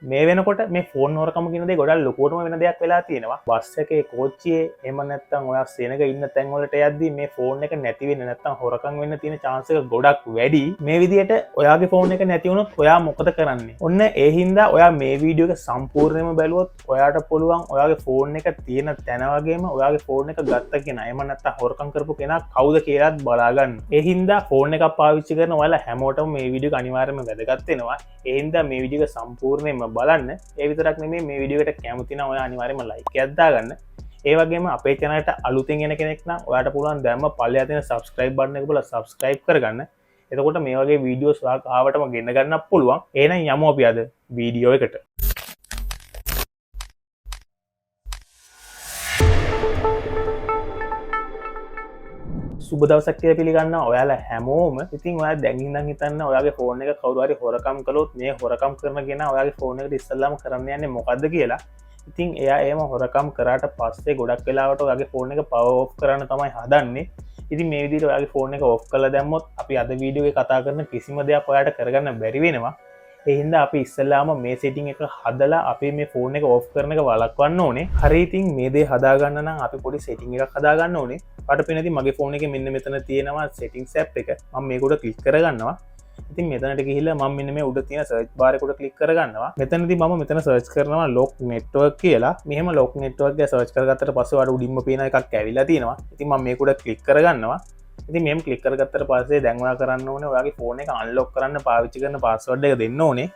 මේ වෙනකොට මේ ෆෝන් හොරකම කියනදේ ගොඩක් ලොකෝටම වෙන දෙයක් වෙලා තියෙනවා. බස් එකේ කෝච්චියේ එහෙම නැත්නම් ඔයා සෙනග ඉන්න තැන් වලට යද්දී මේ ෆෝන් එක නැති වෙන්න නැත්නම් හොරකම් වෙන්න තියෙන chance එක ගොඩක් වැඩි. මේ විදිහට ඔයාගේ ෆෝන් එක නැති වුණොත් ඔයා මොකද කරන්නේ? ඔන්න ඒ හින්දා ඔයා මේ වීඩියෝ එක සම්පූර්ණයෙන්ම බැලුවොත් ඔයාට පුළුවන් ඔයාගේ ෆෝන් එක තියෙන තැන වගේම ඔයාගේ ෆෝන් එක ගත්ත කෙනා එහෙම නැත්නම් හොරකම් කරපු කෙනා කවුද කියලාත් බලාගන්න. ඒ හින්දා ෆෝන් එකක් පාවිච්චි කරන ඔයාලා හැමෝටම මේ වීඩියෝ එක අනිවාර්යයෙන්ම වැදගත් වෙනවා. ඒ හින්දා මේ වීඩියෝ එක සම්පූර්ණයෙන්ම බලන්න. ඒ විතරක් නෙමෙයි මේ වීඩියෝ එකට කැමති නම් ඔයා අනිවාර්යයෙන්ම ලයික් එකක් දාගන්න. ඒ වගේම අපේ channel එකට අලුතෙන් එන කෙනෙක් නම් ඔයාට පුළුවන් දැම්ම පල්ලෙහා තියෙන subscribe button එක බලලා subscribe කරගන්න. එතකොට මේ වගේ වීඩියෝස් ආවටම ගෙන්න ගන්නත් පුළුවන්. එහෙනම් යමු අපි අද වීඩියෝ එකට. සුබ දවසක් කියලා පිළිගන්නවා ඔයාලා හැමෝම. ඉතින් ඔයා දැන් ඉඳන් හිතන්න ඔයාගේ ෆෝන් එක කවුරු හරි හොරකම් කළොත් මේ හොරකම් කරන කෙනා ඔයාගේ ෆෝන් එකට ඉස්සෙල්ලාම කරන්න යන්නේ මොකද්ද කියලා. ඉතින් එයා එහෙම හොරකම් කරාට පස්සේ ගොඩක් වෙලාවට ඔයාගේ ෆෝන් එක පවර් ඔෆ් කරන්න තමයි හදන්නේ. ඉතින් මේ විදිහට ඔයාගේ ෆෝන් එක ඔෆ් කරලා දැම්මොත් අපි අද වීඩියෝ එකේ කතා කරන කිසිම දෙයක් ඔයාට කරගන්න බැරි වෙනවා. ඒ හින්දා අපි ඉස්සෙල්ලාම මේ සෙටින් එක හදලා අපි මේ ෆෝන් එක ඔෆ් කරන එක වළක්වන්න ඕනේ. හරි ඉතින් මේ දේ හදාගන්න නම් අපි පොඩි සෙටින් එකක් හදාගන්න ඕනේ. ඔයාලට පේනදී මගේ ෆෝන් එකේ මෙන්න මෙතන තියෙනවා settings app එක. මම මේක උඩ ක්ලික් කරගන්නවා. ඉතින් මෙතනට ගිහිල්ලා මම මෙන්න මේ උඩ තියෙන search bar එක උඩ ක්ලික් කරගන්නවා. මෙතනදී මම මෙතන search කරනවා lock network කියලා. මෙහෙම lock network එක search කරගත්තට පස්සේ ඔයාලට උඩින්ම පේන එකක් ඇවිල්ලා තියෙනවා. ඉතින් මම මේක උඩ ක්ලික් කරගන්නවා. ඉතින් මෙහෙම ක්ලික් කරගත්තට පස්සේ දැන් ඔයා කරන්න ඕනේ ඔයාගේ ෆෝන් එක unlock කරන්න පාවිච්චි කරන password එක දෙන්න ඕනේ.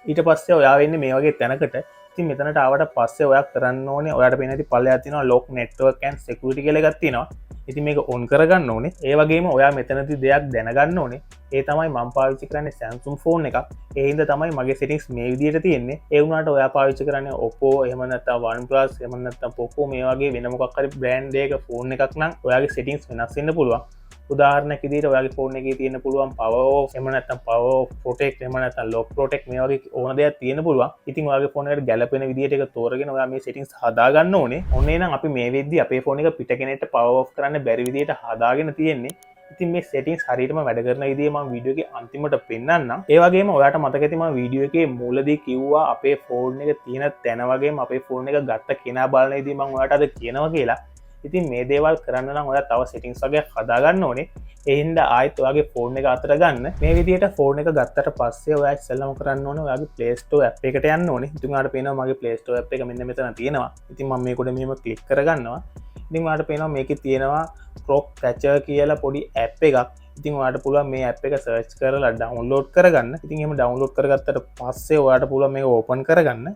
ඊට පස්සේ ඔයා වෙන්නේ මේ වගේ තැනකට. ඉතින් මෙතනට ආවට පස්සේ ඔයා කරන්න ඕනේ ඔයාට පේන ඇති පල්ලෙහා තියෙනවා lock network and security කියලා එකක් තියෙනවා. ඉතින් මේක on කරගන්න ඕනේ. ඒ වගේම ඔයා මෙතනදී දෙයක් දැනගන්න ඕනේ. ඒ තමයි මම පාවිච්චි කරන්නේ Samsung phone එකක්. ඒ හින්දා තමයි මගේ settings මේ විදිහට තියෙන්නේ. ඒ වුණාට ඔයා පාවිච්චි කරන්නේ Oppo එහෙම නැත්නම් OnePlus එහෙම නැත්නම් Poco මේ වගේ වෙන මොකක් හරි brand එකක phone එකක් නම් ඔයාගේ settings වෙනස් වෙන්න පුළුවන්. උදාහරණයක් විදිහට ඔයාගේ ෆෝන් එකේ තියෙන පුළුවන් power off එහෙම නැත්නම් power off protect එහෙම නැත්නම් lock protect මේ වගේ ඕන දෙයක් තියෙන පුළුවන්. ඉතින් ඔයාගේ ෆෝන් එකට ගැලපෙන විදිහට ඒක තෝරගෙන ඔයා මේ settings හදා ගන්න ඕනේ. ඔන්න එහෙනම් අපි මේ වෙද්දි අපේ ෆෝන් එක පිට කෙනෙක්ට power off කරන්න බැරි විදිහට හදාගෙන තියෙන්නේ. ඉතින් මේ settings හරියටම වැඩ කරන විදිහ මම වීඩියෝ එකේ අන්තිමට පෙන්නන්නම්. ඒ වගේම ඔයාට මතක ඇති මම වීඩියෝ එකේ මූලදී කිව්වා අපේ ෆෝන් එක තියෙන තැන වගේම අපේ ෆෝන් එක ගත්ත කෙනා බලන විදිහ මම ඔයාට අද කියනවා කියලා. ඉතින් මේ දේවල් කරන්න නම් ඔයා තව settings වගේ හදාගන්න ඕනේ. ඒ හින්දා ආයෙත් ඔයාගේ ෆෝන් එක අතට ගන්න. මේ විදිහට ෆෝන් එක ගත්තට පස්සේ ඔයා ඉස්සෙල්ලාම කරන්න ඕනේ ඔයාගේ Play Store app එකට යන්න ඕනේ. ඉතින් ඔයාලට පේනවා මගේ Play Store app එක මෙන්න මෙතන තියෙනවා. ඉතින් මම මේක උඩ මෙහෙම ක්ලික් කරගන්නවා. ඉතින් ඔයාලට පේනවා මේකේ තියෙනවා Crop Catcher කියලා පොඩි app එකක්. ඉතින් ඔයාලට පුළුවන් මේ app එක search කරලා download කරගන්න. ඉතින් එහෙම download කරගත්තට පස්සේ ඔයාලට පුළුවන් මේක open කරගන්න.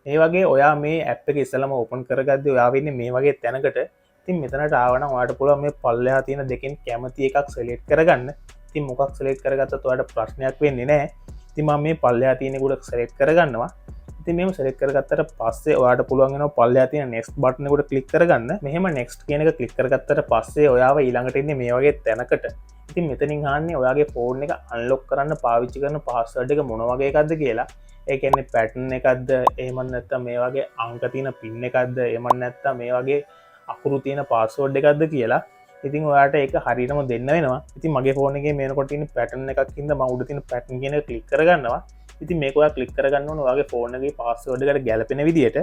මේ වගේ ඔයා මේ ඇප් එක ඉස්සෙල්ලාම ඕපන් කරගද්දී ඔයා වෙන්නේ මේ වගේ තැනකට. ඉතින් මෙතනට ආවනම් ඔයාට පුළුවන් මේ පල්ලෙහා තියෙන දෙකෙන් කැමති එකක් select කරගන්න. ඉතින් මොකක් select කරගත්තත් ඔයාට ප්‍රශ්නයක් වෙන්නේ නැහැ. ඉතින් මම මේ පල්ලෙහා තියෙන එක select කරගන්නවා. ඉතින් මේව select කරගත්තට පස්සේ ඔයාට පුළුවන් වෙනවා පල්ලෙහා තියෙන next button එකට click කරගන්න. මෙහෙම next කියන එක click කරගත්තට පස්සේ ඔයාව ඊළඟට එන්නේ මේ වගේ තැනකට. ඉතින් මෙතනින් අහන්නේ ඔයාගේ ෆෝන් එක unlock කරන්න පාවිච්චි කරන password එක මොන වගේ එකක්ද කියලා. ඒ කියන්නේ pattern එකක්ද එහෙම නැත්නම් මේ වගේ අංක තියෙන pin එකක්ද එහෙම නැත්නම් මේ වගේ අකුරු තියෙන password එකක්ද කියලා. ඉතින් ඔයාට ඒක හරියටම දෙන්න වෙනවා. ඉතින් මගේ ෆෝන් එකේ මේනකොට තියෙන pattern එකක් ඉඳන් මම උඩ තියෙන pattern කියන එක ක්ලික් කරගන්නවා. ඉතින් මේක ඔයා ක්ලික් කරගන්න ඕනේ ඔයාගේ ෆෝන් එකේ password එකට ගැලපෙන විදියට.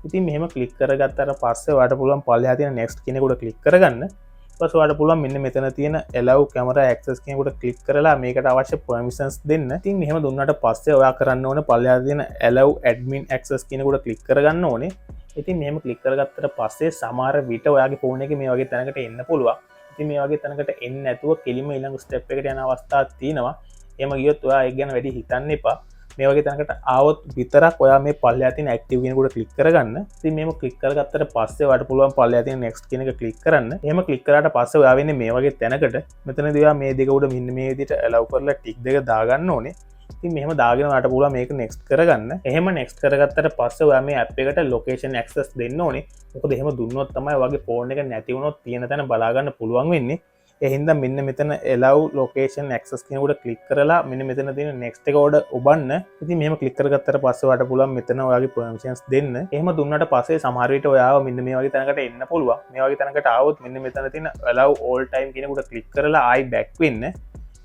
ඉතින් මෙහෙම ක්ලික් කරගත්තාට පස්සේ ඔයාට පුළුවන් පල්ලෙහා තියෙන next කියන එක උඩ ක්ලික් කරගන්න. ඊපස්සේ ඔයාලට පුළුවන් මෙන්න මෙතන තියෙන allow camera access කියන එකට ක්ලික් කරලා මේකට අවශ්‍ය permissions දෙන්න. ඉතින් මෙහෙම දුන්නාට පස්සේ ඔයා කරන්න ඕනේ පල්ලෙහා තියෙන allow admin access කියන එකට ක්ලික් කරගන්න ඕනේ. ඉතින් මෙහෙම ක්ලික් කරගත්තට පස්සේ සමහර විට ඔයාගේ ෆෝන් එකේ මේ වගේ තැනකට එන්න පුළුවන්. ඉතින් මේ වගේ තැනකට එන්නේ නැතුව කෙලින්ම ඊළඟ ස්ටෙප් එකට යන අවස්ථාවක් තියෙනවා. එහෙම ගියොත් ඔයා ඒක ගැන වැඩි හිතන්න එපා. මේ වගේ තැනකට ආවොත් විතරක් ඔයා මේ පල්ලෙහා තියෙන active කියන එකට ක්ලික් කරගන්න. ඉතින් මේක ක්ලික් කරගත්තට පස්සේ ඔයාට පුළුවන් පල්ලෙහා තියෙන next කියන එක ක්ලික් කරන්න. එහෙම ක්ලික් කරාට පස්සේ ඔයා වෙන්නේ මේ වගේ තැනකට. මෙතනදී ඔයා මේ දෙක උඩ මෙන්න මේ විදිහට allow කරලා tick දෙක දාගන්න ඕනේ. ඉතින් මෙහෙම දාගෙන ඔයාට පුළුවන් මේක next කරගන්න. එහෙම next කරගත්තට පස්සේ ඔයා මේ app එකට location access දෙන්න ඕනේ. මොකද එහෙම දුන්නොත් තමයි ඔයාගේ ෆෝන් එක නැති වුණොත් තියෙන තැන බලා ගන්න පුළුවන් වෙන්නේ. ඒ හින්දා මෙන්න මෙතන allow location access කියන උඩ ක්ලික් කරලා මෙන්න මෙතන තියෙන next එක උඩ ඔබන්න. ඉතින් මෙහෙම ක්ලික් කරගත්තට පස්සේ ඔයාලට පුළුවන් මෙතන ඔයාගේ permissions දෙන්න. එහෙම දුන්නාට පස්සේ සමහර විට ඔයාව මෙන්න මේ වගේ තැනකට එන්න පුළුවන්. මේ වගේ තැනකට ආවොත් මෙන්න මෙතන තියෙන allow all time කියන උඩ ක්ලික් කරලා ආයි back වෙන්න.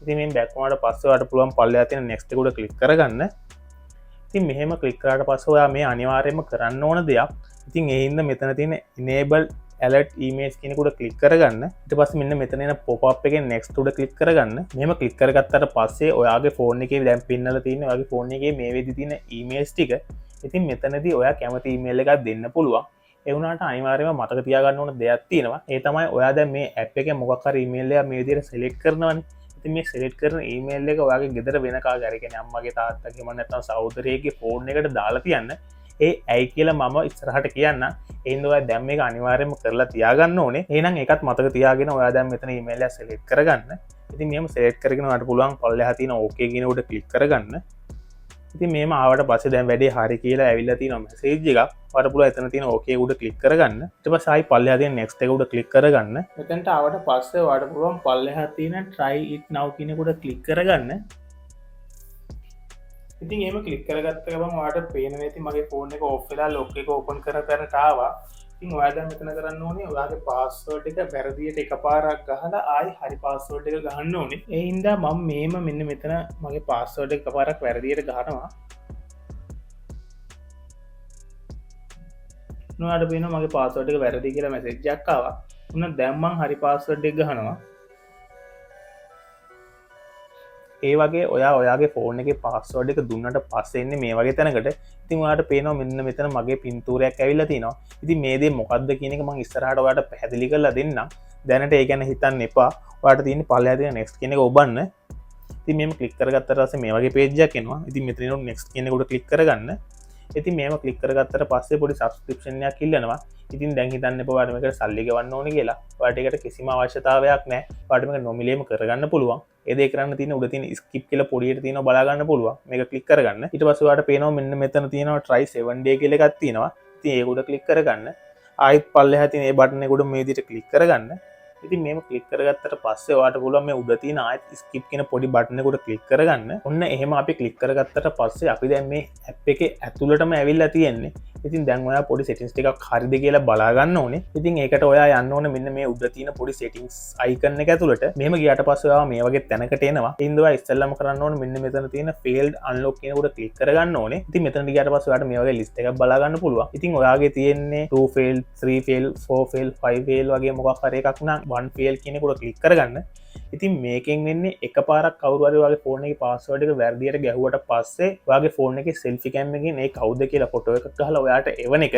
ඉතින් මේ back වුණාට පස්සේ ඔයාලට පුළුවන් පල්ලෙහා තියෙන next එක උඩ ක්ලික් කරගන්න. ඉතින් මෙහෙම ක්ලික් කරාට පස්සේ ඔයා මේ අනිවාර්යයෙන්ම කරන්න ඕන දෙයක්. ඉතින් ඒ හින්දා මෙතන තියෙන enable alert emails කෙනෙකුට ක්ලික් කරගන්න. ඊට පස්සේ මෙන්න මෙතන එන pop up එකෙන් next උඩ ක්ලික් කරගන්න. මෙහෙම ක්ලික් කරගත්තාට පස්සේ ඔයාගේ ෆෝන් එකේ දැන් පින්නලා තියෙන ඔයාගේ ෆෝන් එකේ මේ වෙදි තියෙන emails ටික ඉතින් මෙතනදී ඔයා කැමති email එකක් දෙන්න පුළුවන්. ඒ වුණාට අනිවාර්යයෙන්ම මතක තියාගන්න ඕන දෙයක් තියෙනවා. ඒ තමයි ඔයා දැන් මේ app එකේ මොකක් හරි email එකක් මේ විදිහට select කරනවනේ. ඉතින් මේ select කරන email එක ඔයාගේ ගෙදර වෙන කාගේ හරි කියන්නේ අම්මගේ තාත්තගේ මම නැත්නම් සහෝදරයෙක්ගේ ෆෝන් එකට දාලා තියන්න. ඒ ඇයි කියලා මම ඉස්සරහට කියන්න. එහෙනම් ඔයා දැන් මේක අනිවාර්යයෙන්ම කරලා තියාගන්න ඕනේ. එහෙනම් ඒකත් මතක තියාගෙන ඔයා දැන් මෙතන email එක select කරගන්න. ඉතින් මෙහෙම select කරගෙන ඔයාලට පුළුවන් පල්ලෙහා තියෙන okay කියන උඩ click කරගන්න. ඉතින් මේම ආවට පස්සේ දැන් වැඩේ හරි කියලා ඇවිල්ලා තියෙනවා message එකක්. ඔයාලට පුළුවන් එතන තියෙන okay උඩ click කරගන්න. ඊට පස්සේ ආයි පල්ලෙහා තියෙන next එක උඩ click කරගන්න. මෙතනට ආවට පස්සේ ඔයාලට පුළුවන් පල්ලෙහා තියෙන try it now කියන උඩ click කරගන්න. ඉතින් එහෙම ක්ලික් කරගත්ත ගමන් ඔයාලට පේනවා ඇති මගේ ෆෝන් එක ඔෆ් වෙලා ලොක් එක ඕපන් කරගන්නට ආවා. ඉතින් ඔයා දැන් මෙතන කරන්න ඕනේ ඔයාගේ පාස්වර්ඩ් එක වැරදියට එකපාරක් ගහලා ආයි හරි පාස්වර්ඩ් එක ගහන්න ඕනේ. ඒ හින්දා මම මෙන්න මෙතන මගේ පාස්වර්ඩ් එක එකපාරක් වැරදියට ගහනවා. ඔයාලට පේනවා මගේ පාස්වර්ඩ් එක වැරදි කියලා මැසේජ් එකක් ආවා. උන දැන් මම හරි පාස්වර්ඩ් එක ගහනවා. ඒ වගේ ඔයාගේ ෆෝන් එකේ පාස්වර්ඩ් එක දුන්නට පස්සේ එන්නේ මේ වගේ තැනකට. ඉතින් ඔයාලට පේනවා මෙන්න මෙතන මගේ පින්තූරයක් ඇවිල්ලා තිනවා. ඉතින් මේ දේ මොකක්ද කියන එක මම ඉස්සරහට ඔයාලට පැහැදිලි කරලා දෙන්නම්. දැනට ඒ ගැන හිතන්න එපා. ඔයාලට තියෙන පල්ලෙහා තියෙන next කියන එක ඔබන්න. ඉතින් මෙහෙම ක්ලික් කරගත්තට පස්සේ මේ වගේ page එකක් එනවා. ඉතින් මෙතන next කියන එක උඩ ක්ලික් කරගන්න. ඉතින් මේම ක්ලික් කරගත්තට පස්සේ පොඩි subscription එකක් ඉල්ලනවා. ඉතින් දැන් හිතන්න එපා ඔයාලට මේකට සල්ලි ගෙවන්න ඕනේ කියලා. ඔයාලට ඒකට කිසිම අවශ්‍යතාවයක් නැහැ. ඔයාලට මේක නොමිලේම කරගන්න පුළුවන්. ඒ දේ කරන්න තියෙන උඩ තියෙන skip කියලා පොඩියට තියෙනවා බලා ගන්න පුළුවන්. මේක ක්ලික් කරගන්න. ඊට පස්සේ ඔයාලට පේනවා මෙන්න මෙතන තියෙනවා try 7 day කියලා එකක් තියෙනවා. ඉතින් ඒක උඩ ක්ලික් කරගන්න. ආයෙත් පල්ලෙහා තියෙන මේ බටන් එක උඩ මේ විදිහට ක්ලික් කරගන්න. ඉතින් මේක ක්ලික් කරගත්තට පස්සේ ඔයාලට පුළුවන් මේ උඩ තියෙන ආයෙත් skip කියන පොඩි බටන් එක උඩ ක්ලික් කරගන්න. ඔන්න එහෙම අපි ක්ලික් කරගත්තට පස්සේ අපි දැන් මේ app එකේ ඇතුළටම ඇවිල්ලා තියෙන්නේ. ඉතින් දැන් ඔයා පොඩි settings ටිකක් හරිද කියලා බලා ගන්න ඕනේ. ඉතින් ඒකට ඔයා යන්න ඕනේ මෙන්න මේ උඩ තියෙන පොඩි settings icon එක ඇතුළට. මෙහෙම ගියාට පස්සේ ඔයා මේ වගේ තැනකට එනවා. ඉතින් ඔයා ඉස්සෙල්ලාම කරන්න ඕනේ මෙන්න මෙතන තියෙන failed unlock කියන උඩ ක්ලික් කරගන්න ඕනේ. ඉතින් මෙතනට ගියාට පස්සේ ඔයාට මේ වගේ list එකක් බලා ගන්න පුළුවන්. ඉතින් ඔයාගේ තියෙන්නේ 2 failed 3 failed 4 failed 5 failed වගේ මොකක් හරි එකක් නම් 1 failed කියන උඩ ක්ලික් කරගන්න. ඉතින් මේකෙන් වෙන්නේ එකපාරක් කවුරු හරි ඔයාගේ ෆෝන් එකේ පාස්වර්ඩ් එක වැරදියට ගැහුවට පස්සේ ඔයාගේ ෆෝන් එකේ selfie cam එකකින් ඒ කවුද කියලා ෆොටෝ එකක් ගහලා ඔයාට එවන එක.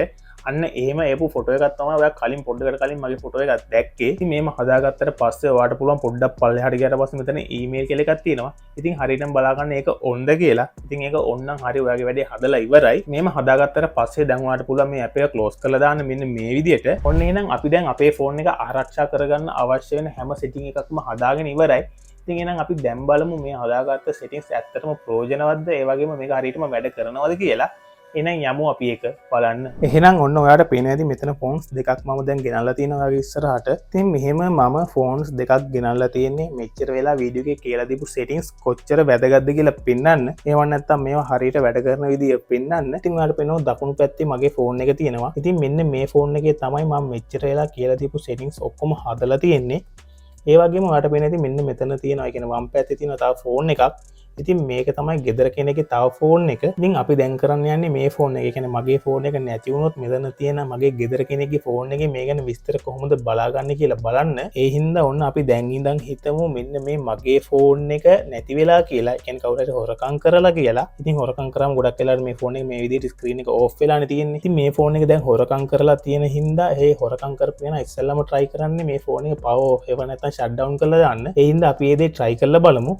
අන්න එහෙම එපු ෆොටෝ එකක් තමයි ඔයා කලින් පොඩ්ඩකට කලින් මගේ ෆොටෝ එකක් දැක්කේ. ඉතින් මේම හදාගත්තට පස්සේ ඔයාට පුළුවන් පොඩ්ඩක් පල්ලෙහාට ගියාට පස්සේ මෙතන ඊමේල් කියලා එකක් තියෙනවා. ඉතින් හරියටම බලා ගන්න ඒක ඔන්ද කියලා. ඉතින් ඒක ඔන් නම් හරි ඔයාගේ වැඩේ හදලා ඉවරයි. මේම හදාගත්තට පස්සේ දැන් ඔයාට පුළුවන් මේ app එක close කරලා දාන්න මෙන්න මේ විදිහට. ඔන්න එහෙනම් අපි දැන් අපේ ෆෝන් එක ආරක්ෂා කරගන්න අවශ්‍ය වෙන හැම setting එකක්ම හදාගෙන ඉවරයි. ඉතින් එහෙනම් අපි දැන් බලමු මේ හදාගත්ත settings ඇත්තටම ප්‍රයෝජනවත්ද ඒ වගේම මේක හරියටම වැඩ කරනවද කියලා. එහෙනම් යමු අපි ඒක බලන්න. එහෙනම් ඔන්න ඔයාලට පේනවා ඇති මෙතන ෆෝන්ස් දෙකක් මම දැන් ගෙනල්ලා තියෙනවා වගේ ඉස්සරහට. ඉතින් මෙහෙම මම ෆෝන්ස් දෙකක් ගෙනල්ලා තියෙන්නේ මෙච්චර වෙලා වීඩියෝ එකේ කියලා දීපු settings කොච්චර වැදගත්ද කියලා පෙන්වන්න. ඒව නැත්තම් මේවා හරියට වැඩ කරන විදිය පෙන්වන්න. ඉතින් ඔයාලට පේනවා දකුණු පැත්තේ මගේ ෆෝන් එක තියෙනවා. ඉතින් මෙන්න මේ ෆෝන් එකේ තමයි මම මෙච්චර වෙලා කියලා දීපු settings ඔක්කොම හදලා තියෙන්නේ. ඒ වගේම ඔයාලට පේන ඇති මෙන්න මෙතන තියෙනවා. ඒ කියන්නේ වම් පැත්තේ තියෙන තව ෆෝන් එකක්. ඉතින් මේක තමයි ගෙදර කෙනෙක්ගේ තව ෆෝන් එක. ඉතින් අපි දැන් කරන්න යන්නේ මේ ෆෝන් එක. ඒ කියන්නේ මගේ ෆෝන් එක නැති වුණොත් මෙතන තියෙන මගේ ගෙදර කෙනෙක්ගේ ෆෝන් එකේ මේ ගැන විස්තර කොහොමද බලාගන්නේ කියලා බලන්න. ඒ හින්දා ඔන්න අපි දැන් ඉඳන් හිතමු මෙන්න මේ මගේ ෆෝන් එක නැති වෙලා කියලා. ඒ කියන්නේ කවුරු හරි හොරකම් කරලා කියලා. ඉතින් හොරකම් කරාම ගොඩක් වෙලාවට මේ ෆෝන් එක මේ විදිහට ස්ක්‍රීන් එක ඕෆ් වෙලානේ තියෙන්නේ. ඉතින් මේ ෆෝන් එක දැන් හොරකම් කරලා තියෙන හින්දා ඒ හොරකම් කරපු කෙනා ඉස්සෙල්ලාම try කරන්නේ මේ ෆෝන් එක power off ඒව නැත්නම් shut down කරලා දාන්න. ඒ හින්දා අපි ඒ දේ try කරලා බලමු.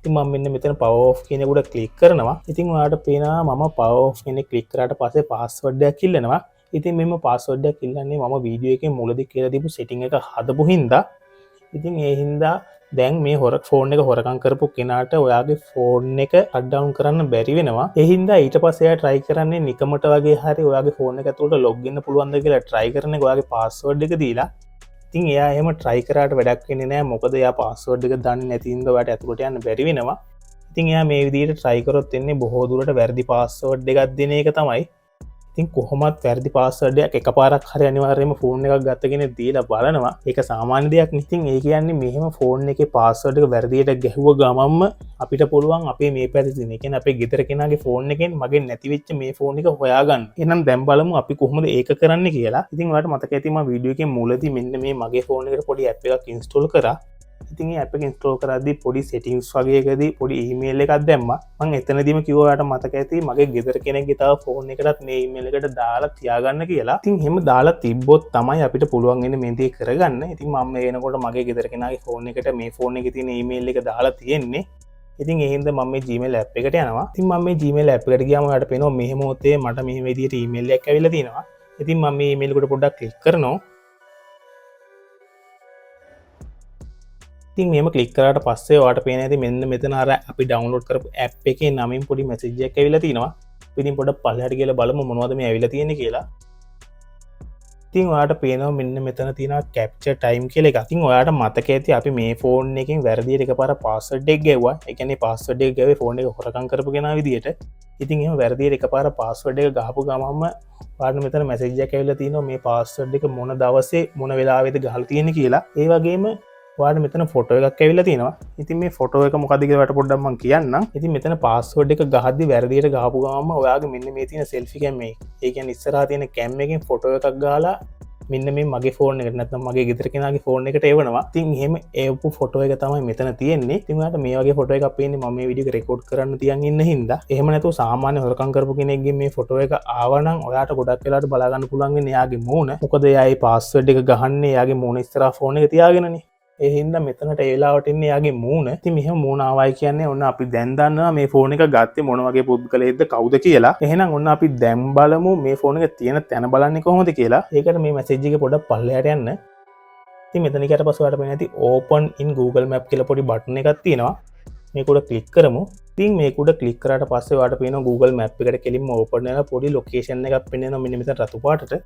මම මෙන්න මෙතන power off කියන එක උඩ ක්ලික් කරනවා. ඉතින් ඔයාලට පේනවා මම power off කියන එක ක්ලික් කරාට පස්සේ password එකක් ඉල්ලනවා. ඉතින් මෙන්න password එකක් ඉල්ලන්නේ මම වීඩියෝ එකේ මුලදී කියලා දීපු setting එක හදපු හින්දා. ඉතින් ඒ හින්දා දැන් මේ ෆෝන් එක හොරකම් කරපු කෙනාට ඔයාගේ ෆෝන් එක shut down කරන්න බැරි වෙනවා. ඒ හින්දා ඊට පස්සේ එයා try කරන්නේ නිකමට වගේ හරි ඔයාගේ ෆෝන් එක ඇතුළට log වෙන්න පුළුවන්ද කියලා try කරන්නේ ඔයාගේ password එක දීලා. ඉතින් එයා එහෙම try කරාට වැඩක් වෙන්නේ නැහැ. මොකද එයා password එක දන්නේ නැති හින්දා ඔයාට ඇතුළට යන්න බැරි වෙනවා. ඉතින් එයා මේ විදිහට try කරොත් එන්නේ බොහෝ දුරට වැරදි password එකක් දෙන එක තමයි. ඉතින් කොහොමත් වැරදි පාස්වර්ඩයක් එකපාරක් හරි අනිවාර්යයෙන්ම ෆෝන් එකක් ගත්ත කෙනෙක් දීලා බලනවා. ඒක සාමාන්‍ය දෙයක් නේ. ඉතින් ඒ කියන්නේ මෙහෙම ෆෝන් එකේ පාස්වර්ඩ් එක වැරදියට ගැහුව ගමන්ම අපිට පුළුවන් අපේ මේ පැත්තේ තියෙන, ඒ කියන්නේ අපේ ගෙදර කෙනාගේ ෆෝන් එකෙන් මගේ නැති වෙච්ච මේ ෆෝන් එක හොයාගන්න. එහෙනම් දැන් බලමු අපි කොහොමද ඒක කරන්න කියලා. ඉතින් ඔයාලට මතක ඇති මම වීඩියෝ එකේ මුලදී මෙන්න මේ මගේ ෆෝන් එකට පොඩි ඇප් එකක් ඉන්ස්ටෝල් කරා. ඉතින් ඒ ඇප් එක ඉන්ස්ටෝල් කරද්දී පොඩි සෙටින්ග්ස් වගේකදී පොඩි ඊමේල් එකක් දැම්මා. මම එතනදීම කිව්වා ඔයාලට මතක ඇති මගේ ගෙදර කෙනෙක්ගේ තව ෆෝන් එකකටත් මේ ඊමේල් එකට දාලා තියාගන්න කියලා. ඉතින් එහෙම දාලා තිබ්බොත් තමයි අපිට පුළුවන් වෙන්නේ මේ දේ කරගන්න. ඉතින් මම මේ එනකොට මගේ ගෙදර කෙනාගේ ෆෝන් එකට මේ ෆෝන් එකේ තියෙන ඊමේල් එක දාලා තියෙන්නේ. ඉතින් ඒ හින්දා මම මේ Gmail app එකට යනවා. ඉතින් මම මේ Gmail app එකට ගියාම ඔයාලට පේනවා මේ මොහොතේ මට මේ විදිහට ඊමේල් එකක් ඇවිල්ලා තියෙනවා. ඉතින් මම මේ ඊමේල් එකට පොඩ්ඩක් ක්ලික් කරනවා. ඉතින් මේම ක්ලික් කරාට පස්සේ ඔයාලට පේන ඇති මෙන්න මෙතන අර අපි ඩවුන්ලෝඩ් කරපු ඇප් එකේ නමින් පොඩි මැසේජ් එකක් ඇවිල්ලා තිනවා. ඉතින් පොඩ්ඩක් පල්ලෙහාට ගිහලා බලමු මොනවද මේ ඇවිල්ලා තියෙන්නේ කියලා. ඉතින් ඔයාලට පේනවා මෙන්න මෙතන තියෙනවා capture time කියලා එකක්. ඉතින් ඔයාලට මතක ඇති අපි මේ ෆෝන් එකෙන් වැරදියට එකපාර password එක ගැව්වා. ඒ කියන්නේ password එක ගැව්වේ ෆෝන් එක හොරකම් කරපු කෙනා විදියට. ඉතින් එහෙම වැරදියට එකපාර password එක ගහපු ගමන්ම ඔයාලට මෙතන මැසේජ් එකක් ඇවිල්ලා තිනවා මේ password එක මොන දවසේ මොන වෙලාවෙද ගහලා තියෙන්නේ කියලා. ඒ වගේම ඔයාලට මෙතන ෆොටෝ එකක් ඇවිල්ලා තියෙනවා. ඉතින් මේ ෆොටෝ එක මොකද්ද කියලා ඔයාලට පොඩ්ඩක් මම කියන්නම්. ඉතින් මෙතන පාස්වර්ඩ් එක ගහද්දි වැරදියට ගහපු ගමන්ම ඔයාගේ මෙන්න මේ තියෙන සෙල්ෆි කැම් එක. ඒ කියන්නේ ඉස්සරහා තියෙන කැම් එකෙන් ෆොටෝ එකක් ගහලා මෙන්න මේ මගේ ෆෝන් එකට නැත්නම් මගේ ගෙදර කෙනාගේ ෆෝන් එකට එවනවා. ඉතින් එහෙම එවපු ෆොටෝ එක තමයි මෙතන තියෙන්නේ. ඉතින් ඔයාලට මේ වගේ ෆොටෝ එකක් පේන්නේ මම මේ වීඩියෝ එක රෙකෝඩ් කරන්න තියන් ඉන්න හින්දා. එහෙම නැතුව සාමාන්‍ය හොරකම් කරපු කෙනෙක්ගෙන් මේ ෆොටෝ එක ආවනම් ඔයාලට ගොඩක් වෙලාවට බලා ගන්න පුළුවන් වෙන්නේ එයාගේ මූණ. මොකද එයා ඒ පාස්වර්ඩ් එක ගහන්නේ එයාගේ මූණ ඉස්සරහා ෆෝන් එක තියාගෙනනේ. ඒ හින්දා මෙතනට ඒ වෙලාවට ඉන්නේ යාගේ මූණ. ඉතින් මෙහෙම මූණ ආවයි කියන්නේ ඔන්න අපි දැන් දන්නවා මේ ෆෝන් එක ගත්තේ මොන වගේ පුද්ගලයෙක්ද කවුද කියලා. එහෙනම් ඔන්න අපි දැන් බලමු මේ ෆෝන් එක තියෙන තැන බලන්නේ කොහොමද කියලා. ඒකට මේ මැසේජ් එක පොඩ්ඩක් පල්ලෙහාට යන්න. ඉතින් මෙතන ගියට පස්සේ ඔයාලට පේන ඇති open in Google Map කියලා පොඩි බටන් එකක් තියෙනවා. මේක උඩ ක්ලික් කරමු. ඉතින් මේක උඩ ක්ලික් කරාට පස්සේ ඔයාලට පේනවා Google Map එකට කෙලින්ම open වෙලා පොඩි location එකක් පෙන්වනවා මෙන්න මෙතන රතු පාටට.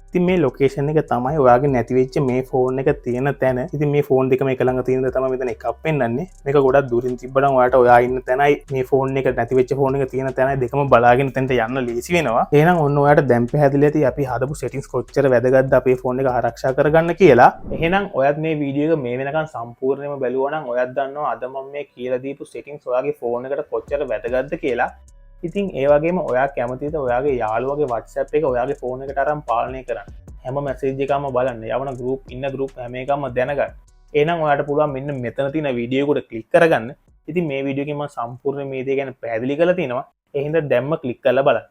ඉතින් මේ ලොකේෂන් එක තමයි ඔයාගේ නැති වෙච්ච මේ ෆෝන් එක තියෙන තැන. ඉතින් මේ ෆෝන් දෙකම එක ළඟ තියෙන දේ තමයි මෙතන එකක් පෙන්වන්නේ. මේක ගොඩක් දුරින් තිබ්බනම් ඔයාට ඔයා ඉන්න තැනයි මේ ෆෝන් එක නැති වෙච්ච ෆෝන් එක තියෙන තැනයි දෙකම බලාගෙන තැනට යන්න ලේසි වෙනවා. එහෙනම් ඔන්න ඔයාට දැන් පැහැදිලි ඇති අපි හදපු settings කොච්චර වැදගත්ද අපේ ෆෝන් එක ආරක්ෂා කරගන්න කියලා. එහෙනම් ඔයත් මේ වීඩියෝ එක මේ වෙනකන් සම්පූර්ණයෙන්ම බැලුවා නම් ඔයත් දන්නවා අද මම මේ කියලා දීපු settings ඔයාගේ ෆෝන් එකට කොච්චර වැදගත්ද කියලා. ඉතින් ඒ වගේම ඔයා කැමතිද ඔයාගේ යාළුවගේ WhatsApp එක ඔයාගේ ෆෝන් එකට අරන් පාලනය කරන්න. හැම මැසේජ් එකක්ම බලන්න. යවන ගෲප් ඉන්න ගෲප් හැම එකක්ම දැනගන්න. එහෙනම් ඔයාට පුළුවන් මෙන්න මෙතන තියෙන වීඩියෝ එකට ක්ලික් කරගන්න. ඉතින් මේ වීඩියෝ එකෙන් මම සම්පූර්ණ මේ දේ ගැන පැහැදිලි කරලා තිනවා. ඒ හින්දා දැම්ම ක්ලික් කරලා බලන්න.